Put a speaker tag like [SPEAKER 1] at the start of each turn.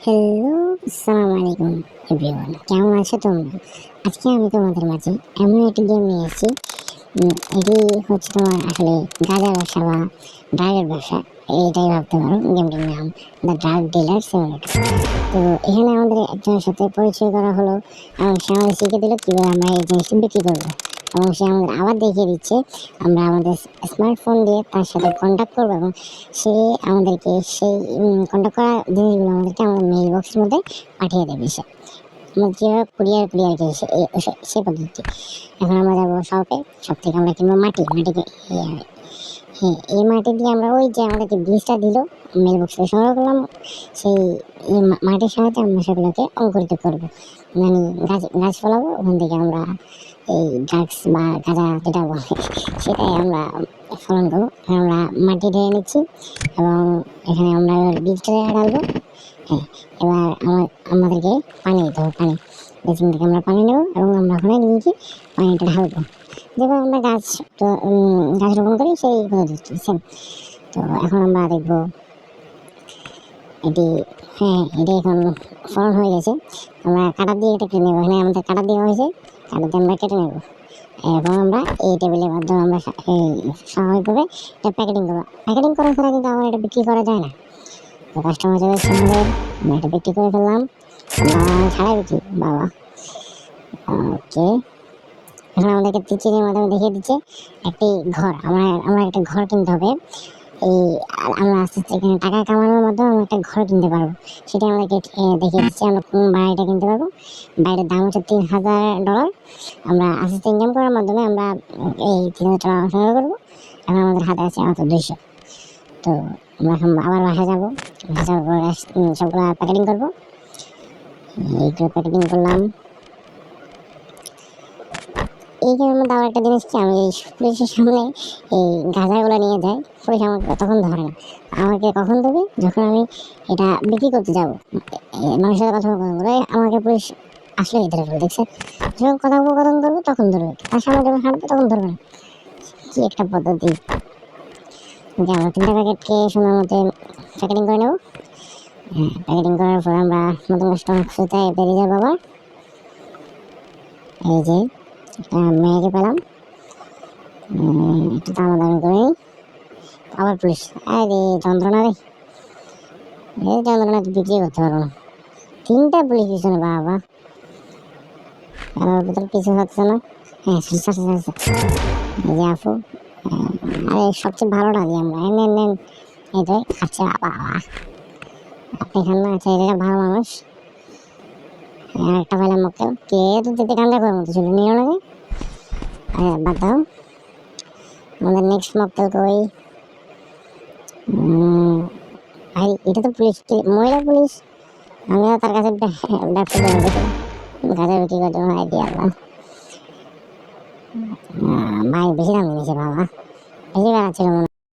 [SPEAKER 1] Hello, আসসালামু আলাইকুম everyone. কেমন আছো তোমরা? আজকে আমি তোমাদের মাঝে এমন একটি গেম নিয়ে এসেছি। এটি হচ্ছে তোমার আসলে গাঁজার ব্যবসা বা ড্রাগের ব্যবসা, এটাই ভাবতে পারো। গেমটির নাম দ্য ড্রাগ ডিলার সিমুলেটর। তো এখানে আমাদের একজনের সাথে পরিচয় করা হলো এবং সে আমাদের শিখে দিল কীভাবে আমরা এই জিনিসটি বিক্রি করবো, এবং সে আমাদের আবার দেখিয়ে দিচ্ছে আমরা আমাদের স্মার্টফোন দিয়ে তার সাথে কন্ট্যাক্ট করবো, এবং সে আমাদেরকে সেই কন্ট্যাক্ট করা জিনিসগুলো আমাদেরকে আমাদের মেইল বক্সের মধ্যে পাঠিয়ে দেবে। সে আমরা যেভাবে কুরিয়ার করি সে পদ্ধতি। এখন আমরা যাবো শপে, শপ থেকে আমরা কিনবো মাটিকে। হ্যাঁ, এই মাটি দিয়ে আমরা ওই যে আমাদেরকে বীজটা দিল মেল বক্সে সংগ্রহ করলাম, সেই মাটির সাহায্যে আমরা সেগুলোকে অঙ্কুরিত করবো, মানে গাছ ফলাবো। ওখান থেকে আমরা এই ড্রাগস বা গাঁজা যেটা বলে সেটাই আমরা ফলন করবো। আমরা মাটি ঢেলে নিচ্ছি এবং এখানে আমরা বীজটা ঢালবো। হ্যাঁ, এবার আমাদেরকে পানি দিতে হবে। বেসিন থেকে আমরা পানি নেবো এবং আমরা ওখানে নিয়ে গিয়ে পানিটা ঢালবো, যেভাবে আমরা গাছ রোপণ করি সেই পদ্ধতি সেম। তো এখন আমরা দেখবো এটি, হ্যাঁ এটি এখন ফলন হয়ে গেছে। আমরা কাটা দিয়ে এটা কেটে নেবো। এখানে আমাদের কাটা দেওয়া হয়েছে, কাটা দিয়ে আমরা কেটে নেবো। এবং আমরা এই টেবিলের মাধ্যমে আমরা স্বাভাবিকভাবে এটা প্যাকেটিং করবো। প্যাকেটিং করা ছাড়া কিন্তু আমার এটা বিক্রি করা যায় না। তো কাস্টমার চলে এসেছে আমাদের, আমরা এটা বিক্রি করে ফেললাম। আমরা ছাড়াই বিক্রি বাবা। ওকে, এখন আমাদেরকে চিঠির মাধ্যমে দেখিয়ে দিচ্ছে একটি ঘর। আমরা একটা ঘর কিনতে হবে। এই আমরা আস্তে আস্তে এখানে টাকা কামানোর মাধ্যমে আমরা একটা ঘর কিনতে পারবো, সেটা আমাদেরকে দেখিয়ে দিচ্ছে। আমরা কোন বাড়িটা কিনতে পারবো। বাড়ির দাম হচ্ছে $3000। আমরা আস্তে আস্তে ইনকাম করার মাধ্যমে আমরা এই $3000 সংগ্রহ করবো। এখন আমাদের হাতে আছে মাত্র 200। তো আমরা এখন আবার বাসায় যাবো, সবগুলো প্যাকেটিং করবো। এইগুলো প্যাকেটিং করলাম। এই গেমের মধ্যে আমার একটা জিনিস কি, আমি এই পুলিশের সামনে এই গাঁজাগুলো নিয়ে যাই, পুলিশ আমাকে তখন ধরে না। আমাকে কখন ধরবে? যখন আমি এটা বিক্রি করতে যাবো, মানুষের সাথে কথোপকথন করে আমাকে পুলিশ আসলে ধরে ফেলবে। দেখছে, যখন কথোপকথন করবো তখন ধরবে, তার সামনে যখন হাঁটবে তখন ধরবে না। কি একটা পদ্ধতি! যে আমরা 3টা প্যাকেটকে সুন্দর মতো প্যাকেটিং করে নেবো। হ্যাঁ, প্যাকেটিং করার পর আমরা নতুন কাস্টমার খুঁজতে বেরিয়ে যাবো আবার। এই যে একটা মেয়েকে পেলাম, একটু দামাদামি করে আবার পুলিশ। আরে যন্ত্রণা রে, এই যন্ত্রণা বিক্রি করতে পারবো না। 3টা পুলিশ পিছনে বাবা, আমার ভিতরে পিছু হচ্ছে না। হ্যাঁ, এই যে আপু, আরে সবচেয়ে ভালোটা দিই আমরা। নেন এই তো খাচ্ছে বাবা। আপনি খান না? আচ্ছা, এটা ভালো মানুষ। একটা পেলাম মক্কেল, কে তো দিতে কান্দা করার মতো ছিল, নিও নাকি? বাদ দাও, আমাদের নেক্সট মক্কেল কই? ভাই এটা তো পুলিশ, মহিলা পুলিশ। আমিও তার কাছে ব্যবসা করে গেছিলাম, গাঁজা বিক্রি করতে হয় দিয়ে আল্লাহ। ভাই বেশি দাম নিয়েছে বাবা, বেশি বেড়াচ্ছিল মনে